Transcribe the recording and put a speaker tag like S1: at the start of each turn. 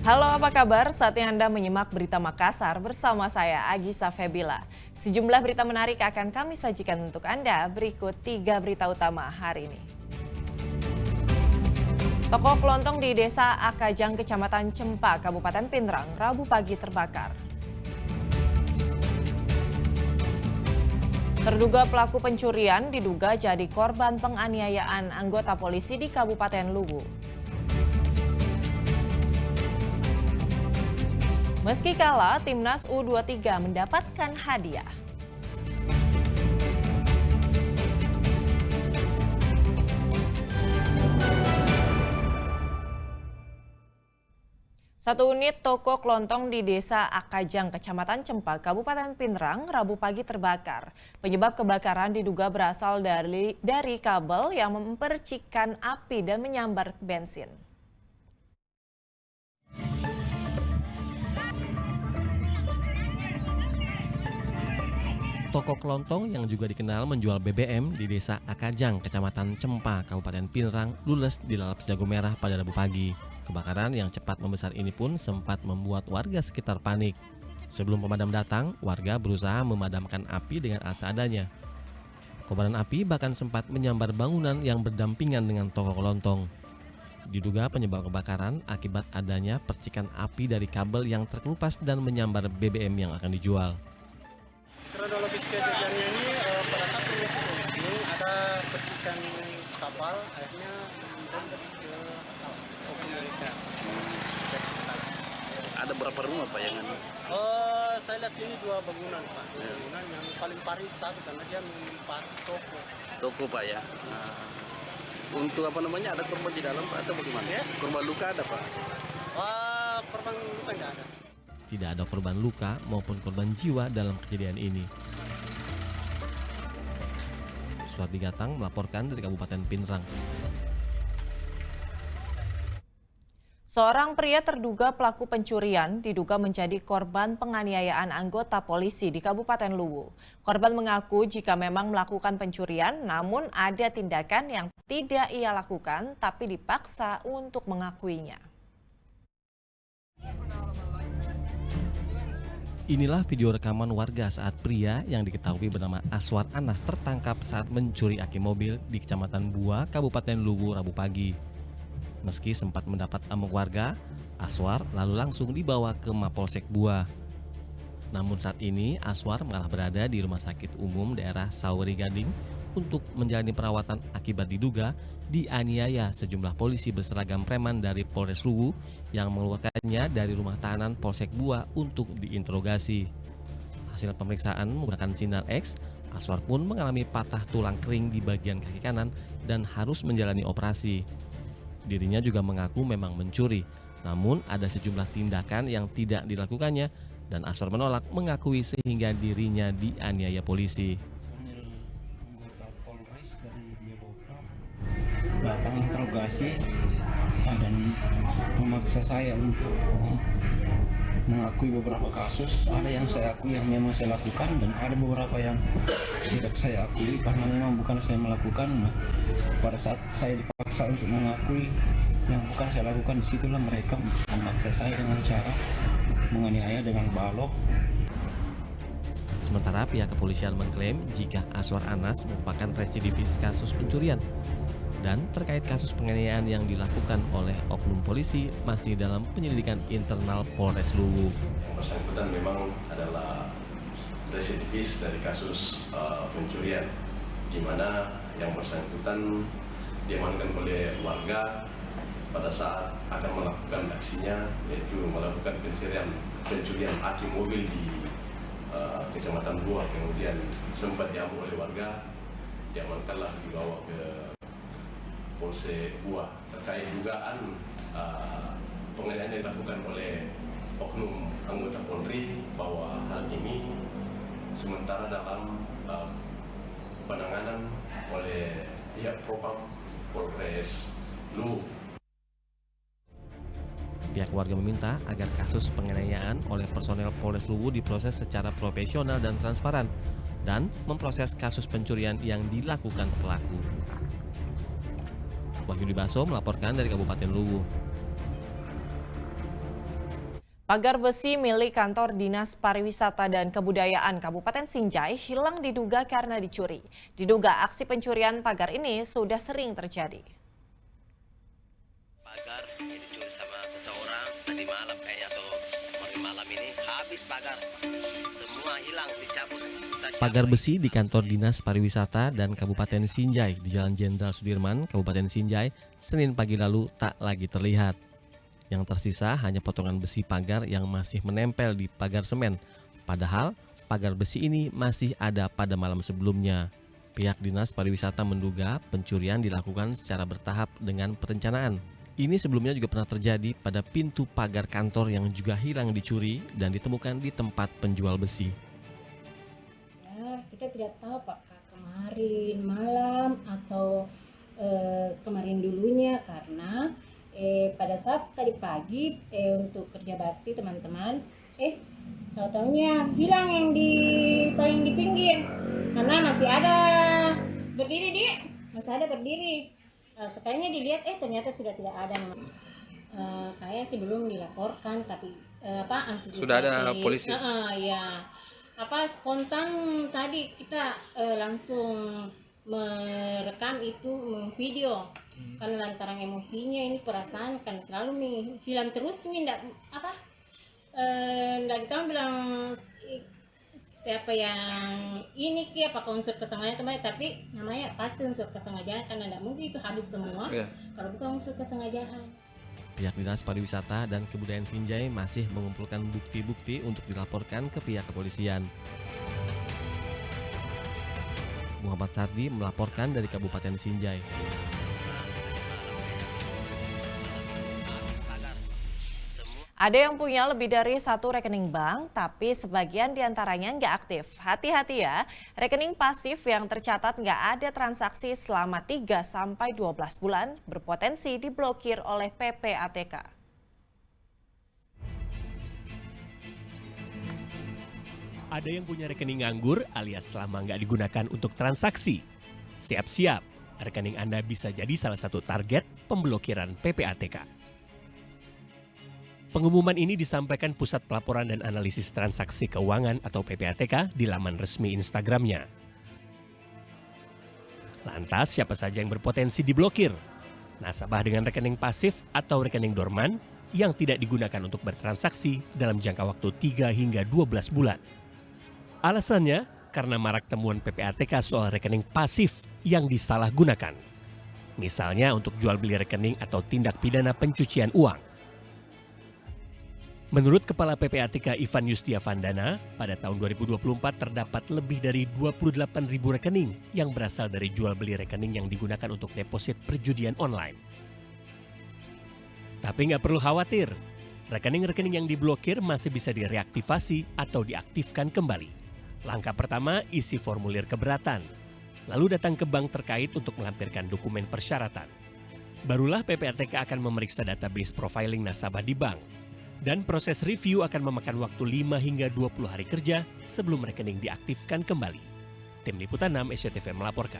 S1: Halo, apa kabar? Saatnya Anda menyimak Berita Makassar bersama saya, Agisa Febila. Sejumlah berita menarik akan kami sajikan untuk Anda. Berikut 3 berita utama hari ini. Toko kelontong di Desa Akajang, Kecamatan Cempa, Kabupaten Pindrang, Rabu pagi terbakar. Terduga pelaku pencurian diduga jadi korban penganiayaan anggota polisi di Kabupaten Luwu. Meski kalah, Timnas U23 mendapatkan hadiah. Satu unit toko kelontong di Desa Akajang, Kecamatan Cempa, Kabupaten Pindrang, Rabu pagi terbakar. Penyebab kebakaran diduga berasal dari kabel yang mempercikan api dan menyambar bensin.
S2: Toko kelontong yang juga dikenal menjual BBM di Desa Akajang, Kecamatan Cempa, Kabupaten Pindrang, lules dilalap jago merah pada Rabu pagi. Kebakaran yang cepat membesar ini pun sempat membuat warga sekitar panik. Sebelum pemadam datang, warga berusaha memadamkan api dengan seadanya. Kobaran api bahkan sempat menyambar bangunan yang berdampingan dengan toko kelontong. Diduga penyebab kebakaran akibat adanya percikan api dari kabel yang terkelupas dan menyambar BBM yang akan dijual.
S3: Kronologis kejadiannya ini pada saat mengisi bensin ada percikan kapal, akhirnya merembet ke toko mereka.
S4: Ada berapa rumah Pak yang
S3: Saya lihat ini 2 bangunan Pak. Bangunan yang paling parah satu karena dia menimpa toko.
S4: toko Pak ya? Nah, untuk apa namanya, ada korban di dalam Pak atau bagaimana?
S3: Ya.
S4: Korban luka ada Pak?
S3: Korban luka nggak ada.
S2: Tidak ada korban luka maupun korban jiwa dalam kejadian ini. Suardi Gatang melaporkan dari Kabupaten Pindrang.
S1: Seorang pria terduga pelaku pencurian diduga menjadi korban penganiayaan anggota polisi di Kabupaten Luwu. Korban mengaku jika memang melakukan pencurian, namun ada tindakan yang tidak ia lakukan tapi dipaksa untuk mengakuinya.
S2: Inilah video rekaman warga saat pria yang diketahui bernama Aswar Anas tertangkap saat mencuri aki mobil di Kecamatan Bua, Kabupaten Luwu, Rabu pagi. Meski sempat mendapat amuk warga, Aswar lalu langsung dibawa ke Mapolsek Bua. Namun saat ini Aswar malah berada di Rumah Sakit Umum Daerah Sauri Gading untuk menjalani perawatan akibat diduga dianiaya sejumlah polisi berseragam preman dari Polres Luwu yang mengeluarkannya dari rumah tahanan Polsek Bua untuk diinterogasi. Hasil pemeriksaan menggunakan sinar X, Aswar pun mengalami patah tulang kering di bagian kaki kanan dan harus menjalani operasi. Dirinya juga mengaku memang mencuri, namun ada sejumlah tindakan yang tidak dilakukannya dan Aswar menolak mengakui sehingga dirinya dianiaya polisi.
S5: Anggota Polres dari Birokrap datang interogasi dan memaksa saya untuk mengakui beberapa kasus. Ada yang saya akui yang memang saya lakukan dan ada beberapa yang tidak saya akui karena memang bukan saya melakukan. Nah, pada saat saya dipaksa untuk mengakui yang bukan saya lakukan, disitulah mereka memaksa saya dengan cara menganiaya dengan balok.
S2: Sementara pihak kepolisian mengklaim jika Aswar Anas merupakan residivis kasus pencurian dan terkait kasus penganiayaan yang dilakukan oleh oknum polisi masih dalam penyelidikan internal Polres Luwu.
S6: Yang bersangkutan memang adalah residivis dari kasus pencurian, di mana yang bersangkutan diamankan oleh warga pada saat akan melakukan aksinya, yaitu melakukan pencurian aki mobil di Kecamatan Bua, kemudian sempat diamuk oleh warga, diamankanlah dibawa ke Polsek Bua terkait dugaan penganiayaan yang dilakukan oleh oknum anggota Polri, bahwa hal ini sementara dalam penanganan oleh pihak Propam Polres Luwu.
S2: Pihak warga meminta agar kasus penganiayaan oleh personel Polres Luwu diproses secara profesional dan transparan dan memproses kasus pencurian yang dilakukan pelaku. Wahyudi Baso melaporkan dari Kabupaten Luwu.
S1: Pagar besi milik kantor Dinas Pariwisata dan Kebudayaan Kabupaten Sinjai hilang diduga karena dicuri. Diduga aksi pencurian pagar ini sudah sering terjadi.
S7: Pagar yang dicuri sama seseorang tadi malam kayaknya atau malam ini habis pagar. Semua hilang, dicabut.
S2: Pagar besi di kantor Dinas Pariwisata dan Kabupaten Sinjai di Jalan Jenderal Sudirman, Kabupaten Sinjai, Senin pagi lalu tak lagi terlihat. Yang tersisa hanya potongan besi pagar yang masih menempel di pagar semen. Padahal pagar besi ini masih ada pada malam sebelumnya. Pihak Dinas Pariwisata menduga pencurian dilakukan secara bertahap dengan perencanaan. Ini sebelumnya juga pernah terjadi pada pintu pagar kantor yang juga hilang dicuri dan ditemukan di tempat penjual besi.
S8: Ya, kita tidak tahu apakah kemarin malam atau kemarin dulunya karena pada saat tadi pagi untuk kerja bakti teman-teman tahu-taunya hilang yang paling di pinggir karena masih ada berdiri sekalinya dilihat ternyata sudah tidak ada kayak sih belum dilaporkan tapi
S9: sudah ada polisi
S8: ya spontan tadi kita langsung merekam itu video karena lantaran emosinya ini perasaan kan selalu hilang terus ndak ditahu bilang siapa yang ini apakah unsur kesengajaan teman tapi namanya pasti unsur kesengajaan karena tidak mungkin itu habis semua kalau bukan unsur kesengajaan.
S2: Pihak Dinas Pariwisata dan Kebudayaan Sinjai masih mengumpulkan bukti-bukti untuk dilaporkan ke pihak kepolisian. Muhammad Sardi melaporkan dari Kabupaten Sinjai.
S1: Ada yang punya lebih dari satu rekening bank, tapi sebagian diantaranya nggak aktif. Hati-hati ya, rekening pasif yang tercatat nggak ada transaksi selama 3-12 bulan berpotensi diblokir oleh PPATK.
S10: Ada yang punya rekening nganggur alias selama nggak digunakan untuk transaksi. Siap-siap, rekening Anda bisa jadi salah satu target pemblokiran PPATK. Pengumuman ini disampaikan Pusat Pelaporan dan Analisis Transaksi Keuangan atau PPATK di laman resmi Instagramnya. Lantas, siapa saja yang berpotensi diblokir? Nasabah dengan rekening pasif atau rekening dorman yang tidak digunakan untuk bertransaksi dalam jangka waktu 3 hingga 12 bulan. Alasannya, karena marak temuan PPATK soal rekening pasif yang disalahgunakan. Misalnya untuk jual beli rekening atau tindak pidana pencucian uang. Menurut Kepala PPATK Ivan Yustiavandana, pada tahun 2024 terdapat lebih dari 28.000 rekening yang berasal dari jual beli rekening yang digunakan untuk deposit perjudian online. Tapi nggak perlu khawatir, rekening-rekening yang diblokir masih bisa direaktivasi atau diaktifkan kembali. Langkah pertama, isi formulir keberatan, lalu datang ke bank terkait untuk melampirkan dokumen persyaratan. Barulah PPATK akan memeriksa database profiling nasabah di bank. Dan proses review akan memakan waktu 5 hingga 20 hari kerja sebelum rekening diaktifkan kembali. Tim Liputan 6 SCTV melaporkan.